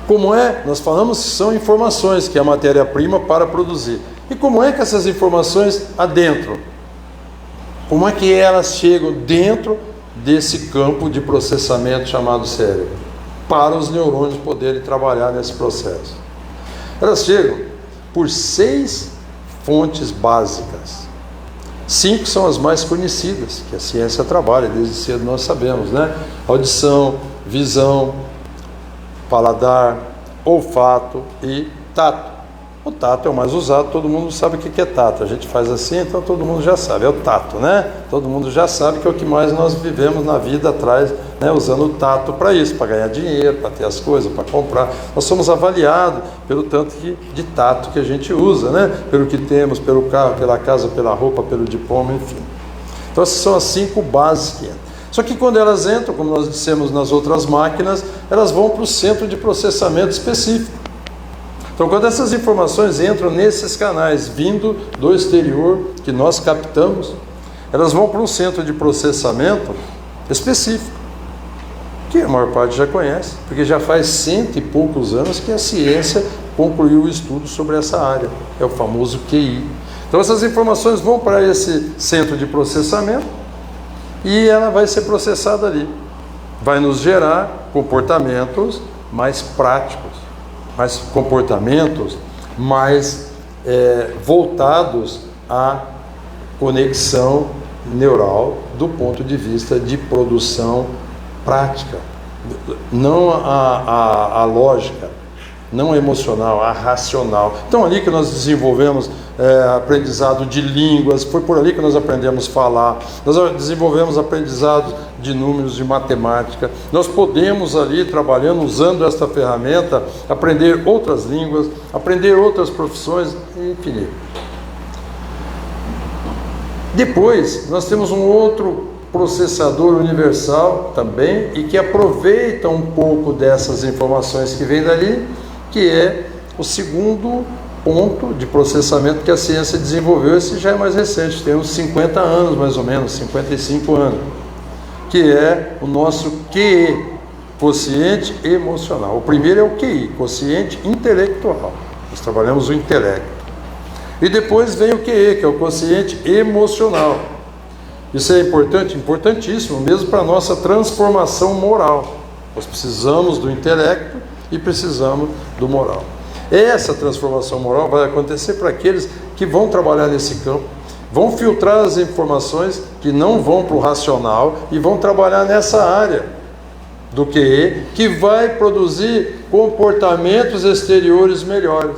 como é? Nós falamos que são informações, que é a matéria-prima para produzir. E como é que essas informações adentram? Como é que elas chegam dentro desse campo de processamento chamado cérebro? Para os neurônios poderem trabalhar nesse processo. Elas chegam por 6 fontes básicas. 5 são as mais conhecidas, que a ciência trabalha, desde cedo nós sabemos, né? Audição, visão, paladar, olfato e tato. O tato é o mais usado, todo mundo sabe o que é tato. A gente faz assim, então todo mundo já sabe, é o tato, né? Todo mundo já sabe que é o que mais nós vivemos na vida atrás, né? Usando o tato para isso, para ganhar dinheiro, para ter as coisas, para comprar. Nós somos avaliados pelo tanto de tato que a gente usa, né? Pelo que temos, pelo carro, pela casa, pela roupa, pelo diploma, enfim. Então essas são as 5 bases que entram. Só que quando elas entram, como nós dissemos nas outras máquinas, elas vão para o centro de processamento específico. Então, quando essas informações entram nesses canais vindo do exterior, que nós captamos, elas vão para um centro de processamento específico, que a maior parte já conhece, porque já faz 100 e poucos anos que a ciência concluiu o estudo sobre essa área, é o famoso QI. Então, essas informações vão para esse centro de processamento e ela vai ser processada ali. Vai nos gerar comportamentos mais práticos, mais comportamentos mais voltados à conexão neural do ponto de vista de produção prática, não a lógica, não a emocional, a racional. Então ali que nós desenvolvemos aprendizado de línguas, foi por ali que nós aprendemos a falar, nós desenvolvemos aprendizado de números, de matemática. Nós podemos ali, trabalhando, usando esta ferramenta, aprender outras línguas, aprender outras profissões, enfim. Depois, nós temos um outro processador universal também, e que aproveita um pouco dessas informações que vêm dali, que é o segundo ponto de processamento que a ciência desenvolveu. Esse já é mais recente, tem uns 50 anos mais ou menos, 55 anos, que é o nosso QE, quociente emocional. O primeiro é o QI, quociente intelectual. Nós trabalhamos o intelecto. E depois vem o QE, que é o quociente emocional. Isso é importante, importantíssimo, mesmo para a nossa transformação moral. Nós precisamos do intelecto e precisamos do moral. Essa transformação moral vai acontecer para aqueles que vão trabalhar nesse campo, vão filtrar as informações que não vão para o racional e vão trabalhar nessa área do QE, que vai produzir comportamentos exteriores melhores,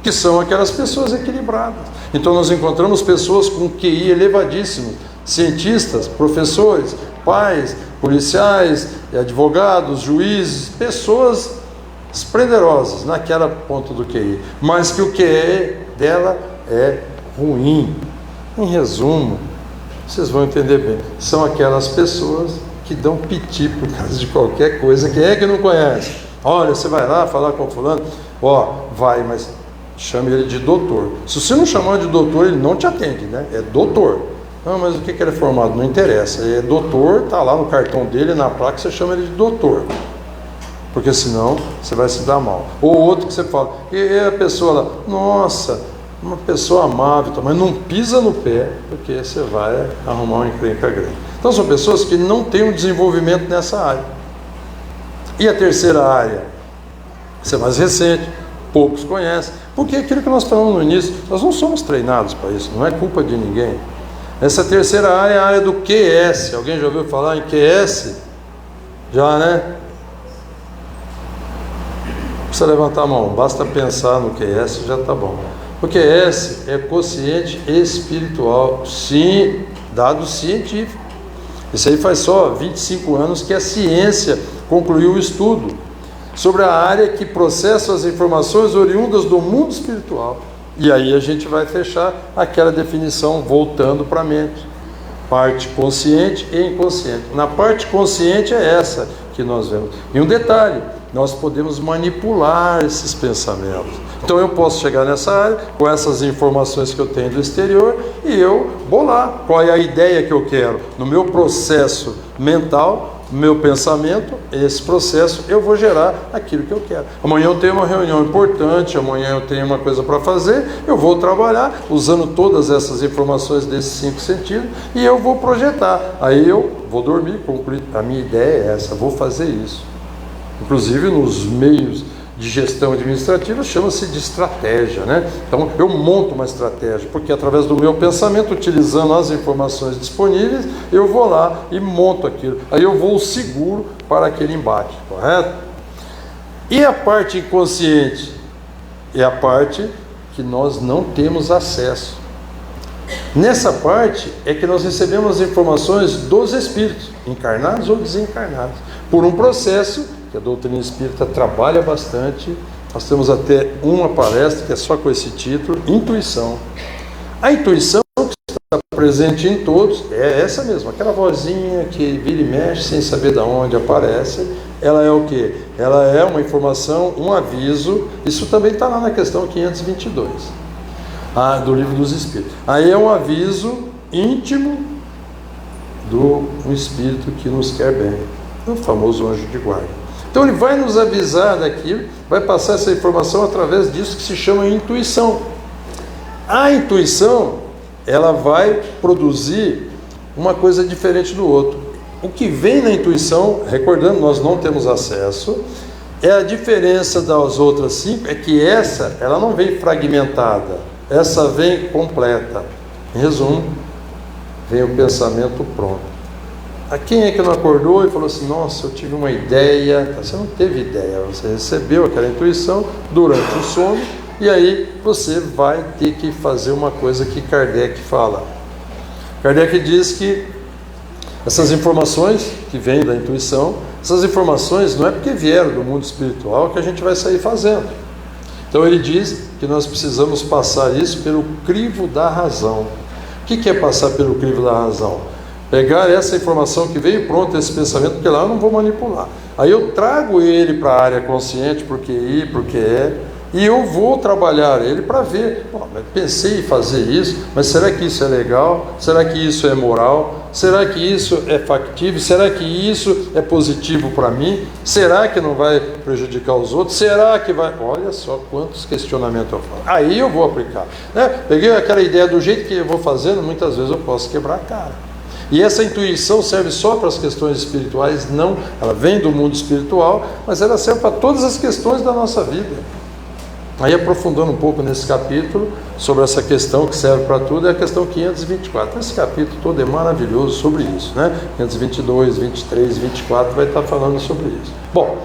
que são aquelas pessoas equilibradas. Então nós encontramos pessoas com QI elevadíssimo, cientistas, professores, pais, policiais, advogados, juízes, pessoas esplendorosas naquela ponta do QI, mas que o QE dela é ruim. Em resumo, vocês vão entender bem, são aquelas pessoas que dão piti por causa de qualquer coisa. Quem é que não conhece? Olha, você vai lá falar com o fulano, vai, mas chame ele de doutor. Se você não chamar de doutor, ele não te atende, né? É doutor. Não, mas o que ele é formado? Não interessa. É doutor, está lá no cartão dele, na placa, você chama ele de doutor. Porque senão você vai se dar mal. Ou outro que você fala, e a pessoa lá, nossa, uma pessoa amável, mas não pisa no pé, porque você vai arrumar uma encrenca grande. Então são pessoas que não têm um desenvolvimento nessa área. E a terceira área, essa é mais recente, poucos conhecem, porque é aquilo que nós falamos no início, nós não somos treinados para isso, não é culpa de ninguém. Essa terceira área é a área do QS. Alguém já ouviu falar em QS? Já, né? Não precisa levantar a mão, basta pensar no QS, já está bom. O QS é quociente espiritual, sim, dado científico. Isso aí faz só 25 anos que a ciência concluiu o estudo sobre a área que processa as informações oriundas do mundo espiritual. E aí a gente vai fechar aquela definição voltando para a mente. Parte consciente e inconsciente. Na parte consciente é essa que nós vemos. E um detalhe, nós podemos manipular esses pensamentos. Então eu posso chegar nessa área com essas informações que eu tenho do exterior e eu bolar qual é a ideia que eu quero. No meu processo mental, no meu pensamento, esse processo eu vou gerar aquilo que eu quero. Amanhã eu tenho uma reunião importante, amanhã eu tenho uma coisa para fazer, eu vou trabalhar usando todas essas informações desses 5 sentidos e eu vou projetar. Aí eu vou dormir, concluir. A minha ideia é essa, vou fazer isso. Inclusive nos meios de gestão administrativa chama-se de estratégia, né? Então eu monto uma estratégia, porque através do meu pensamento, utilizando as informações disponíveis, eu vou lá e monto aquilo. Aí eu vou seguro para aquele embate, correto? E a parte inconsciente é a parte que nós não temos acesso. Nessa parte é que nós recebemos as informações dos espíritos, encarnados ou desencarnados, por um processo que a doutrina espírita trabalha bastante. Nós temos até uma palestra que é só com esse título, Intuição. A intuição que está presente em todos é essa mesmo, aquela vozinha que vira e mexe sem saber de onde aparece. Ela é o quê? Ela é uma informação, um aviso. Isso também está lá na questão 522 do Livro dos Espíritos. Aí é um aviso íntimo do um espírito que nos quer bem, o famoso anjo de guarda. Então ele vai nos avisar daquilo, vai passar essa informação através disso que se chama intuição. A intuição, ela vai produzir uma coisa diferente do outro. O que vem na intuição, recordando, nós não temos acesso, é a diferença das outras 5, é que essa, ela não vem fragmentada, essa vem completa. Em resumo, vem o pensamento pronto. A quem é que não acordou e falou assim, nossa, eu tive uma ideia? Você não teve ideia, você recebeu aquela intuição durante o sono, e aí você vai ter que fazer uma coisa que Kardec fala. Kardec diz que essas informações que vêm da intuição, essas informações não é porque vieram do mundo espiritual que a gente vai sair fazendo. Então ele diz que nós precisamos passar isso pelo crivo da razão. O que é passar pelo crivo da razão? Pegar essa informação que veio pronta, esse pensamento, porque lá eu não vou manipular. Aí eu trago ele para a área consciente, porque e eu vou trabalhar ele para ver, pensei em fazer isso, mas será que isso é legal? Será que isso é moral? Será que isso é factível? Será que isso é positivo para mim? Será que não vai prejudicar os outros? Será que vai... Olha só quantos questionamentos eu faço. Aí eu vou aplicar, né? Peguei aquela ideia do jeito que eu vou fazendo, muitas vezes eu posso quebrar a cara. E essa intuição serve só para as questões espirituais? Não, ela vem do mundo espiritual, mas ela serve para todas as questões da nossa vida. Aí, aprofundando um pouco nesse capítulo, sobre essa questão que serve para tudo, é a questão 524. Esse capítulo todo é maravilhoso sobre isso, né? 522, 23, 24 vai estar falando sobre isso. Bom,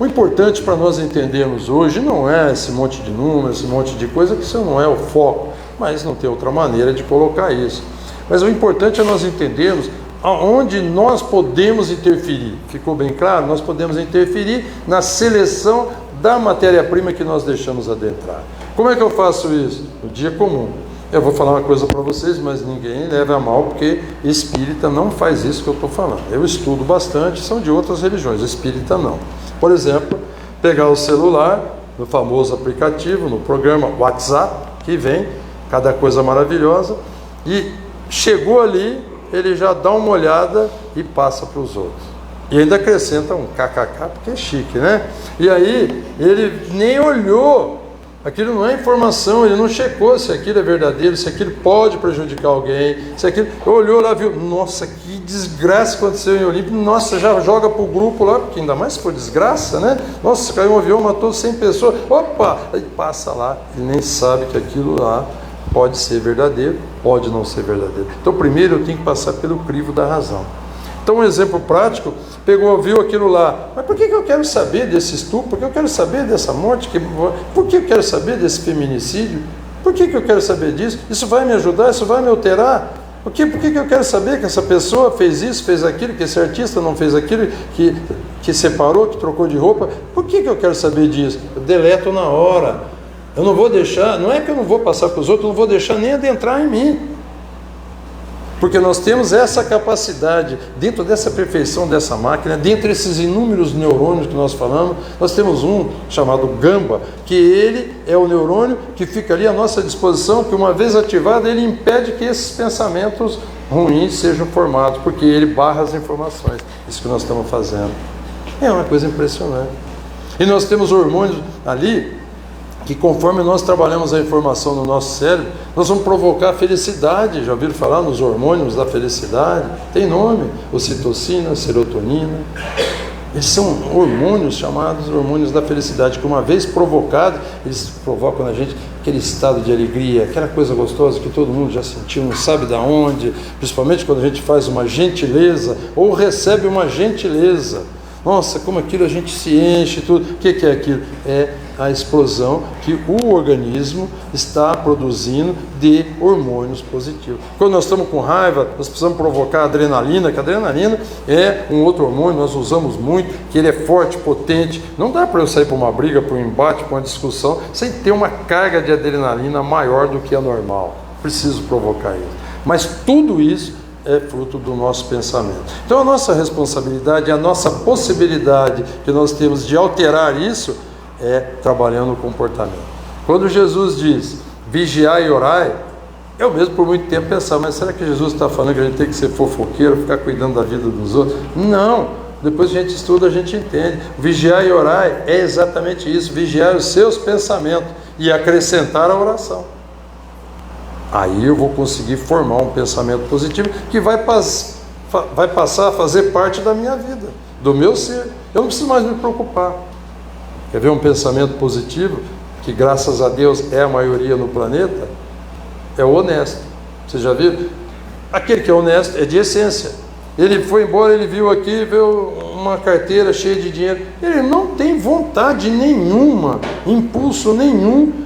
o importante para nós entendermos hoje não é esse monte de números, esse monte de coisa, que isso não é o foco, mas não tem outra maneira de colocar isso. Mas o importante é nós entendermos aonde nós podemos interferir. Ficou bem claro? Nós podemos interferir na seleção da matéria-prima que nós deixamos adentrar. Como é que eu faço isso? No dia comum. Eu vou falar uma coisa para vocês, mas ninguém leva a mal, porque espírita não faz isso que eu estou falando. Eu estudo bastante, são de outras religiões, espírita não. Por exemplo, pegar o celular, no famoso aplicativo, no programa WhatsApp, que vem, cada coisa maravilhosa, e chegou ali, ele já dá uma olhada e passa para os outros. E ainda acrescenta um kkk, porque é chique, né? E aí, ele nem olhou. Aquilo não é informação, ele não checou se aquilo é verdadeiro, se aquilo pode prejudicar alguém, se aquilo... Olhou lá, viu, nossa, que desgraça aconteceu em Olímpia, nossa, já joga para o grupo lá, porque ainda mais se for desgraça, né? Nossa, caiu um avião, matou 100 pessoas, opa, aí passa lá, ele nem sabe que aquilo lá pode ser verdadeiro, pode não ser verdadeiro. Então, primeiro eu tenho que passar pelo crivo da razão. Então, um exemplo prático, viu aquilo lá, mas por que eu quero saber desse estupro? Por que eu quero saber dessa morte? Por que eu quero saber desse feminicídio? Por que eu quero saber disso? Isso vai me ajudar? Isso vai me alterar? Por que eu quero saber que essa pessoa fez isso, fez aquilo, que esse artista não fez aquilo, que separou, que trocou de roupa? Por que eu quero saber disso? Eu deleto na hora. Eu não vou deixar, não é que eu não vou passar para os outros, eu não vou deixar nem adentrar em mim. Porque nós temos essa capacidade, dentro dessa perfeição dessa máquina, dentro desses inúmeros neurônios que nós falamos, nós temos um chamado GAMBA, que ele é o neurônio que fica ali à nossa disposição, que uma vez ativado, ele impede que esses pensamentos ruins sejam formados, porque ele barra as informações. Isso que nós estamos fazendo. É uma coisa impressionante. E nós temos hormônios ali, que conforme nós trabalhamos a informação no nosso cérebro, nós vamos provocar felicidade. Já ouviram falar nos hormônios da felicidade? Tem nome, ocitocina, serotonina. Eles são hormônios chamados hormônios da felicidade, que uma vez provocados, eles provocam na gente aquele estado de alegria, aquela coisa gostosa que todo mundo já sentiu, não sabe de onde, principalmente quando a gente faz uma gentileza ou recebe uma gentileza. Nossa, como aquilo a gente se enche, tudo. O que é aquilo? É a explosão que o organismo está produzindo de hormônios positivos. Quando nós estamos com raiva, nós precisamos provocar adrenalina, que a adrenalina é um outro hormônio, nós usamos muito, que ele é forte, potente. Não dá para eu sair para uma briga, para um embate, para uma discussão, sem ter uma carga de adrenalina maior do que a normal. Preciso provocar isso. Mas tudo isso é fruto do nosso pensamento. Então a nossa responsabilidade, a nossa possibilidade que nós temos de alterar isso é trabalhando o comportamento. Quando Jesus diz vigiai e orai, eu mesmo por muito tempo pensava, mas será que Jesus está falando que a gente tem que ser fofoqueiro, ficar cuidando da vida dos outros? Não, depois a gente estuda, a gente entende. Vigiai e orai é exatamente isso, vigiar os seus pensamentos e acrescentar a oração. Aí eu vou conseguir formar um pensamento positivo que vai passar a fazer parte da minha vida, do meu ser. Eu não preciso mais me preocupar. Quer ver um pensamento positivo, que graças a Deus é a maioria no planeta? É o honesto. Você já viu? Aquele que é honesto é de essência. Ele foi embora, ele viu aqui, viu uma carteira cheia de dinheiro. Ele não tem vontade nenhuma, impulso nenhum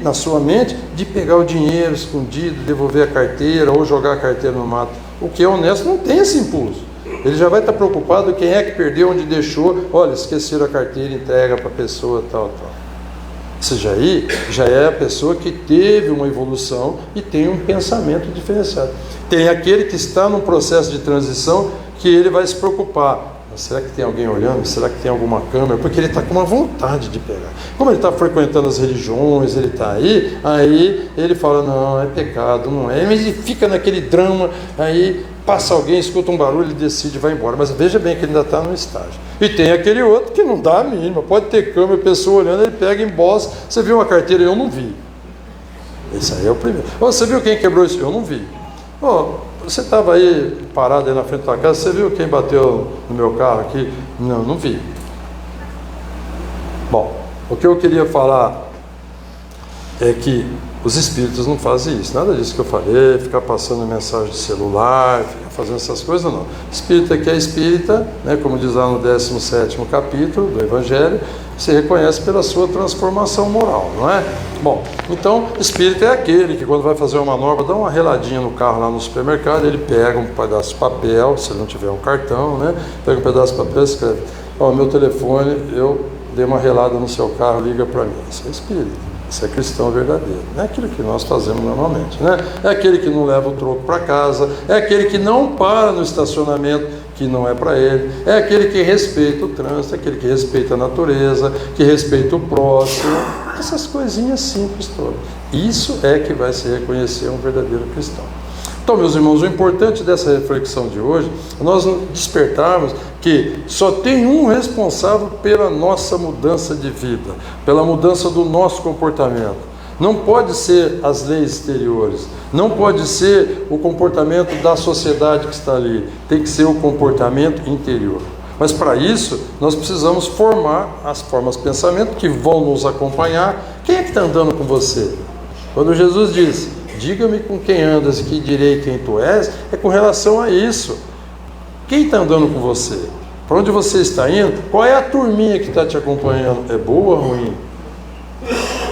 na sua mente, de pegar o dinheiro escondido, devolver a carteira ou jogar a carteira no mato. O que é honesto não tem esse impulso. Ele já vai estar preocupado quem é que perdeu, onde deixou. Olha, esqueceram a carteira, entrega para a pessoa, tal. Ou seja, aí já é a pessoa que teve uma evolução e tem um pensamento diferenciado. Tem aquele que está num processo de transição que ele vai se preocupar. mas será que tem alguém olhando? Será que tem alguma câmera? Porque ele está com uma vontade de pegar. Como ele está frequentando as religiões, ele está aí ele fala, não, é pecado, não é. Mas ele fica naquele drama, aí passa alguém, escuta um barulho, ele decide e vai embora. Mas veja bem que ele ainda está no estágio. E tem aquele outro que não dá a mínima, pode ter câmera, pessoa olhando, ele pega em boss. Você viu uma carteira? Eu não vi. Esse aí é o primeiro. Você viu quem quebrou isso? Eu não vi. Você estava aí parado aí na frente da tua casa, você viu quem bateu no meu carro aqui? Não, não vi. Bom, o que eu queria falar é que os espíritos não fazem isso, nada disso que eu falei, ficar passando mensagem de celular, ficar fazendo essas coisas, não. Espírita que é espírita, né, como diz lá no 17º capítulo do Evangelho, se reconhece pela sua transformação moral, não é? Bom, então, espírita é aquele que quando vai fazer uma manobra, dá uma reladinha no carro lá no supermercado, ele pega um pedaço de papel, se ele não tiver um cartão, né, pega um pedaço de papel e escreve, meu telefone, eu dei uma relada no seu carro, liga para mim. Isso é espírita. Isso é cristão verdadeiro. Não é aquilo que nós fazemos normalmente, né? É aquele que não leva o troco para casa, é aquele que não para no estacionamento, que não é para ele, é aquele que respeita o trânsito, é aquele que respeita a natureza, que respeita o próximo, essas coisinhas simples todas. Isso é que vai se reconhecer um verdadeiro cristão. Então, meus irmãos, o importante dessa reflexão de hoje é nós despertarmos que só tem um responsável pela nossa mudança de vida, pela mudança do nosso comportamento. Não pode ser as leis exteriores, não pode ser o comportamento da sociedade que está ali, tem que ser o comportamento interior. Mas para isso, nós precisamos formar as formas de pensamento que vão nos acompanhar. Quem é que está andando com você? Quando Jesus disse, diga-me com quem andas e que direi quem tu és, é com relação a isso. Quem está andando com você? Para onde você está indo? Qual é a turminha que está te acompanhando? É boa ou ruim?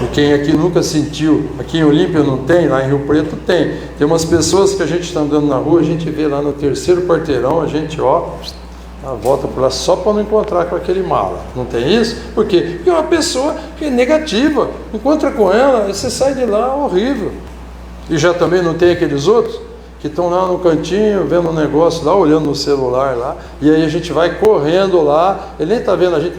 E quem aqui nunca sentiu, aqui em Olímpia não tem, lá em Rio Preto tem. Tem umas pessoas que a gente está andando na rua, a gente vê lá no 3º quarteirão, a gente volta por lá só para não encontrar com aquele mala. Não tem isso? Por quê? Porque é uma pessoa que é negativa. Encontra com ela, você sai de lá horrível. E já também não tem aqueles outros que estão lá no cantinho, vendo um negócio lá, olhando no celular lá, e aí a gente vai correndo lá, ele nem está vendo a gente,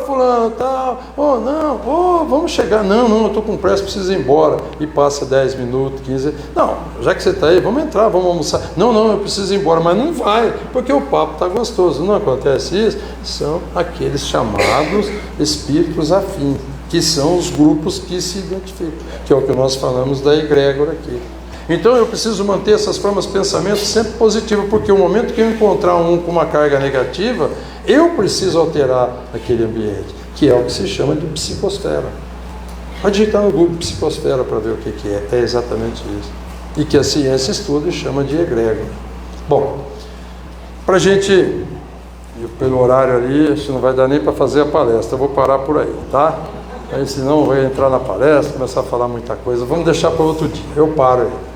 fulano, tal, não, vamos chegar, não, eu estou com pressa, preciso ir embora, e passa 10 minutos, 15, não, já que você está aí, vamos entrar, vamos almoçar, não, eu preciso ir embora, mas não vai, porque o papo está gostoso, não acontece isso? São aqueles chamados espíritos afins, que são os grupos que se identificam, que é o que nós falamos da egrégora aqui. Então eu preciso manter essas formas de pensamento sempre positivas, porque o momento que eu encontrar um com uma carga negativa, eu preciso alterar aquele ambiente, que é o que se chama de psicosfera. Pode digitar no Google psicosfera para ver o que é exatamente isso. E que a ciência estuda e chama de egrégora. Bom, para a gente, pelo horário ali, acho que não vai dar nem para fazer a palestra, eu vou parar por aí, tá? Aí senão vai entrar na palestra, começar a falar muita coisa, vamos deixar para outro dia, eu paro aí.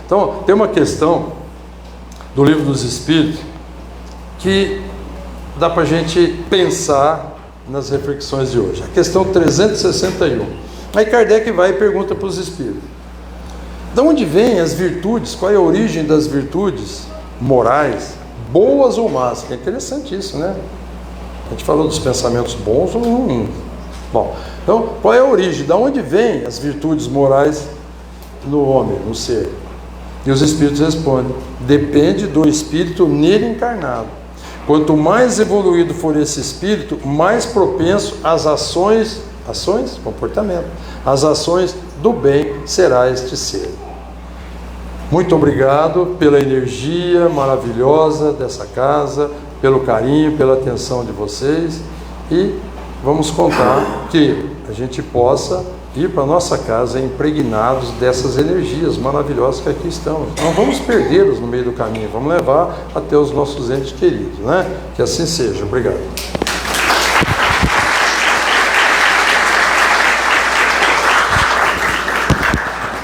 Então, tem uma questão do Livro dos Espíritos que dá para a gente pensar nas reflexões de hoje. A questão 361. Aí Kardec vai e pergunta para os Espíritos. De onde vêm as virtudes? Qual é a origem das virtudes morais, boas ou más? Que é interessante isso, né? A gente falou dos pensamentos bons ou ruins. Bom, então, qual é a origem? De onde vêm as virtudes morais no homem, no ser? E os espíritos respondem, depende do espírito nele encarnado. Quanto mais evoluído for esse espírito, mais propenso às ações, comportamento, as ações do bem será este ser. Muito obrigado pela energia maravilhosa dessa casa, pelo carinho, pela atenção de vocês, e vamos contar que a gente possa ir para a nossa casa impregnados dessas energias maravilhosas que aqui estão. Não vamos perdê-los no meio do caminho, vamos levar até os nossos entes queridos, né? Que assim seja. Obrigado.